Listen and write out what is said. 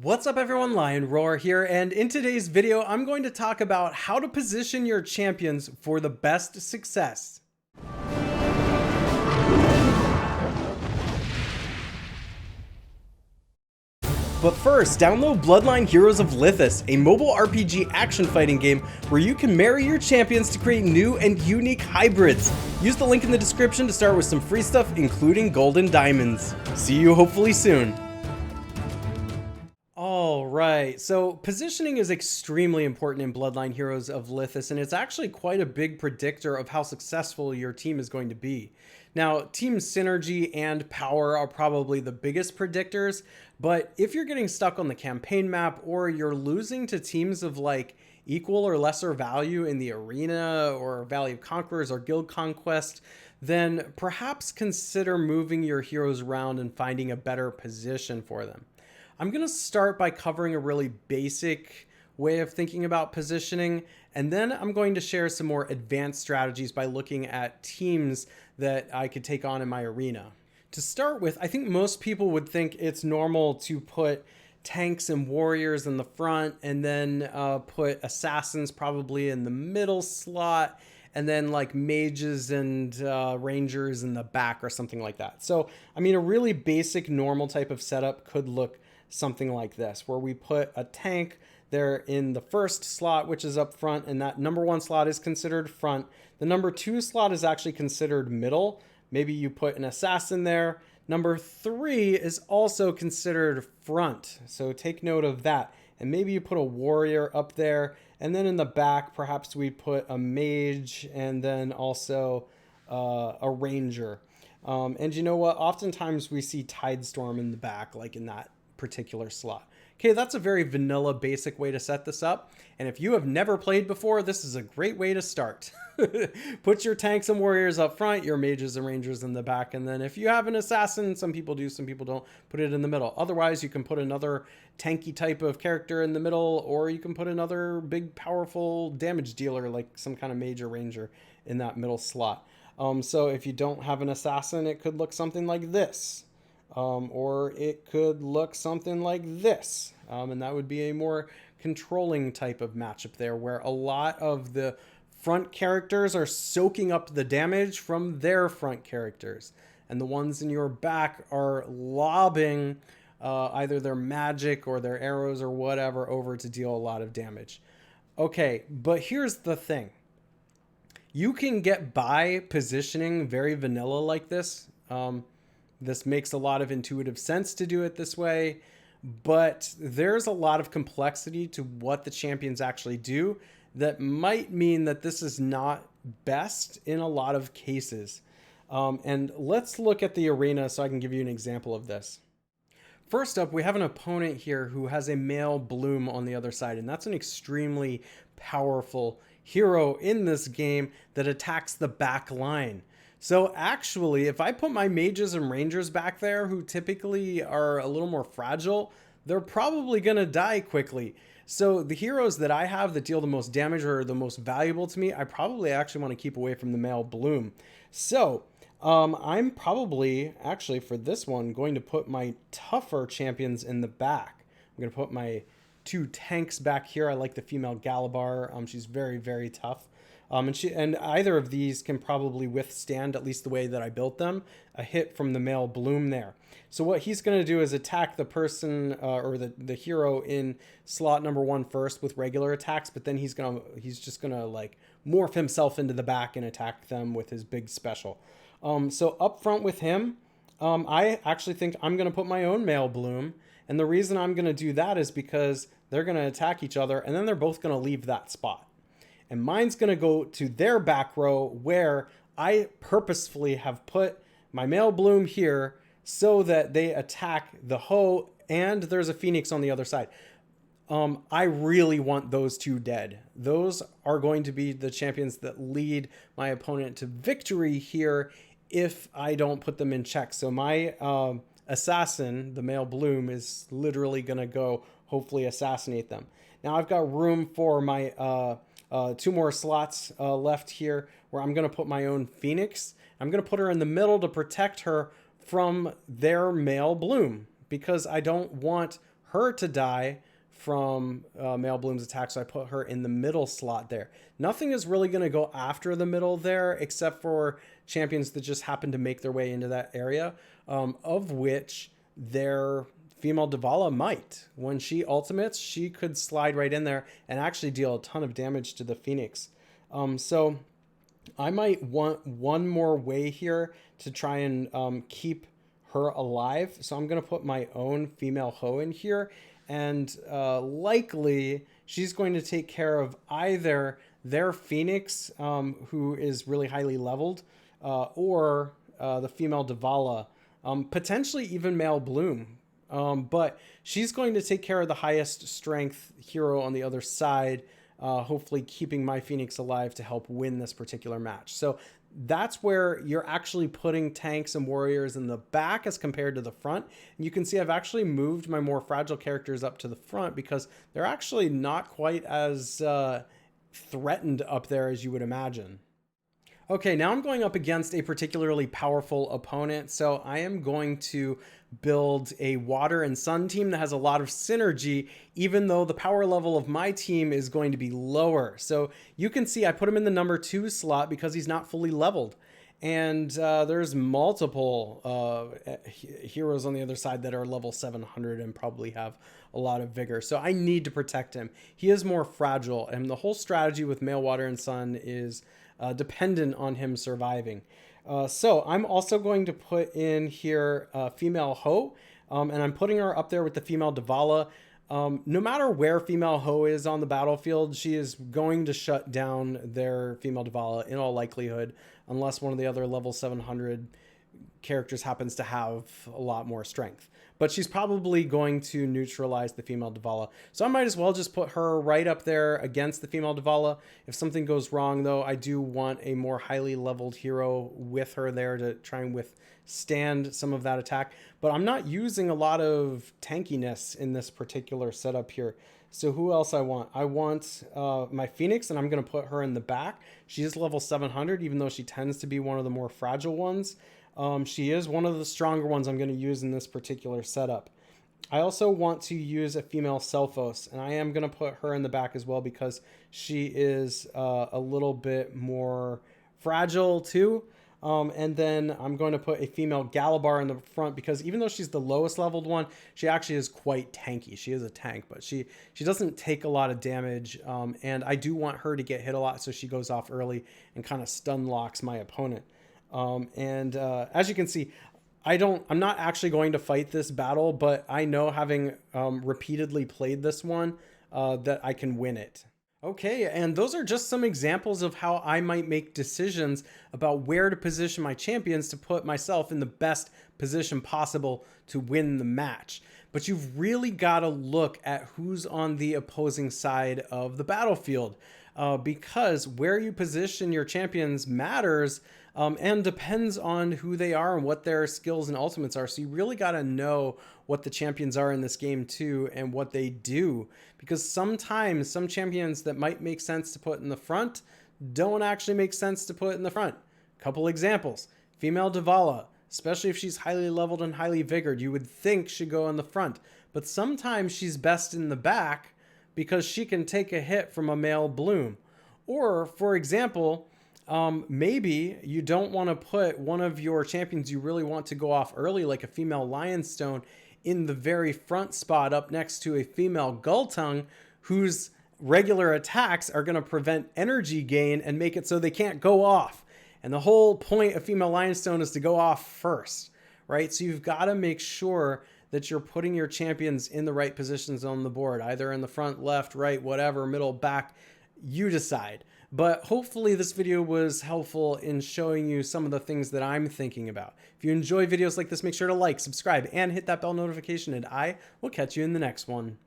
What's up everyone, Lion Roar here, and in today's video I'm going to talk about how to position your champions for the best success. But first, download Bloodline Heroes of Lithas, a mobile RPG action fighting game where you can marry your champions to create new and unique hybrids. Use the link in the description to start with some free stuff, including gold and diamonds. See you hopefully soon. All right, so positioning is extremely important in Bloodline Heroes of Lithas, and it's actually quite a big predictor of how successful your team is going to be. Now, team synergy and power are probably the biggest predictors, but if you're getting stuck on the campaign map or you're losing to teams of like equal or lesser value in the arena or Valley of Conquerors or Guild Conquest, then perhaps consider moving your heroes around and finding a better position for them. I'm going to start by covering a really basic way of thinking about positioning, and then I'm going to share some more advanced strategies by looking at teams that I could take on in my arena. To start with, I think most people would think it's normal to put tanks and warriors in the front and then put assassins probably in the middle slot, and then like mages and rangers in the back or something like that. So, I mean, a really basic normal type of setup could look something like this, where we put a tank there in the first slot, which is up front, and that number one slot is considered front. The number two slot is actually considered middle. Maybe you put an assassin there. Number three is also considered front, so take note of that. And maybe you put a warrior up there, and then in the back perhaps we put a mage and then also a ranger. And you know what, oftentimes we see Tidestorm in the back, like in that particular slot. Okay, that's a very vanilla basic way to set this up, and if you have never played before, this is a great way to start. Put your tanks and warriors up front, your mages and rangers in the back, and then if you have an assassin, some people do, some people don't, put it in the middle. Otherwise, you can put another tanky type of character in the middle, or you can put another big powerful damage dealer like some kind of mage or ranger in that middle slot. So if you don't have an assassin, it could look something like this. Or it could look something like this. And that would be a more controlling type of matchup there, where a lot of the front characters are soaking up the damage from their front characters, and the ones in your back are lobbing either their magic or their arrows or whatever over to deal a lot of damage. Okay, but here's the thing. You can get by positioning very vanilla like this. This makes a lot of intuitive sense to do it this way, but there's a lot of complexity to what the champions actually do that might mean that this is not best in a lot of cases. And let's look at the arena so I can give you an example of this. First up, we have an opponent here who has a male bloom on the other side, and that's an extremely powerful hero in this game that attacks the back line. So actually, if I put my mages and rangers back there, who typically are a little more fragile, they're probably going to die quickly. So the heroes that I have that deal the most damage or are the most valuable to me, I probably actually want to keep away from the male bloom. So I'm probably, actually for this one, going to put my tougher champions in the back. I'm going to put my two tanks back here. I like the female Galabar. She's very, very tough. And either of these can probably withstand, at least the way that I built them, a hit from the male bloom there. So what he's going to do is attack the person or the hero in slot number one first with regular attacks, but then he's just gonna like morph himself into the back and attack them with his big special. So up front with him, I actually think I'm going to put my own male bloom, and the reason I'm going to do that is because they're going to attack each other, and then they're both going to leave that spot. And mine's going to go to their back row, where I purposefully have put my male bloom here so that they attack the hoe, and there's a phoenix on the other side. I really want those two dead. Those are going to be the champions that lead my opponent to victory here if I don't put them in check. So my assassin, the male bloom, is literally going to go hopefully assassinate them. Now I've got room for my two more slots left here, where I'm going to put my own phoenix. I'm going to put her in the middle to protect her from their male bloom, because I don't want her to die from Male Bloom's attack, so I put her in the middle slot there. Nothing is really going to go after the middle there, except for champions that just happen to make their way into that area, of which their female Divala might. When she ultimates, she could slide right in there and actually deal a ton of damage to the Phoenix. So I might want one more way here to try and keep her alive. So I'm going to put my own female Ho in here. And likely she's going to take care of either their Phoenix, who is really highly leveled, or the female Divala, potentially even Male Bloom. But she's going to take care of the highest strength hero on the other side, hopefully keeping my Phoenix alive to help win this particular match. So that's where you're actually putting tanks and warriors in the back as compared to the front. And you can see I've actually moved my more fragile characters up to the front because they're actually not quite as threatened up there as you would imagine. Okay, now I'm going up against a particularly powerful opponent, so I am going to build a water and sun team that has a lot of synergy, even though the power level of my team is going to be lower. So you can see I put him in the number 2 slot because he's not fully leveled. And there's multiple heroes on the other side that are level 700 and probably have a lot of vigor. So I need to protect him. He is more fragile, and the whole strategy with male water and sun is dependent on him surviving. So I'm also going to put in here female Ho, and I'm putting her up there with the female Divala. No matter where female Ho is on the battlefield, she is going to shut down their female Divala in all likelihood, unless one of the other level 700 characters happens to have a lot more strength. But she's probably going to neutralize the female Divala. So I might as well just put her right up there against the female Divala. If something goes wrong, though, I do want a more highly leveled hero with her there to try and withstand some of that attack. But I'm not using a lot of tankiness in this particular setup here. So who else I want? I want my Phoenix, and I'm going to put her in the back. She is level 700, even though she tends to be one of the more fragile ones. She is one of the stronger ones I'm going to use in this particular setup. I also want to use a female Selphos, and I am going to put her in the back as well because she is a little bit more fragile too. And then I'm going to put a female Galabar in the front because even though she's the lowest leveled one, she actually is quite tanky. She is a tank, but she doesn't take a lot of damage. And I do want her to get hit a lot so she goes off early and kind of stun locks my opponent. As you can see, I'm not actually going to fight this battle, but I know having repeatedly played this one that I can win it. Okay, and those are just some examples of how I might make decisions about where to position my champions to put myself in the best position possible to win the match. But you've really got to look at who's on the opposing side of the battlefield, because where you position your champions matters and depends on who they are and what their skills and ultimates are. So you really got to know what the champions are in this game too and what they do, because sometimes some champions that might make sense to put in the front don't actually make sense to put in the front. Couple examples: female Divala, especially if she's highly leveled and highly vigored, you would think should go in the front, but sometimes she's best in the back because she can take a hit from a male Bloom. Or for example, maybe you don't want to put one of your champions you really want to go off early, like a female Lionstone, in the very front spot up next to a female Gulltongue, whose regular attacks are going to prevent energy gain and make it so they can't go off. And the whole point of female Lionstone is to go off first, right? So you've got to make sure that you're putting your champions in the right positions on the board, either in the front, left, right, whatever, middle, back, you decide. But hopefully this video was helpful in showing you some of the things that I'm thinking about. If you enjoy videos like this, make sure to like, subscribe, and hit that bell notification, and I will catch you in the next one.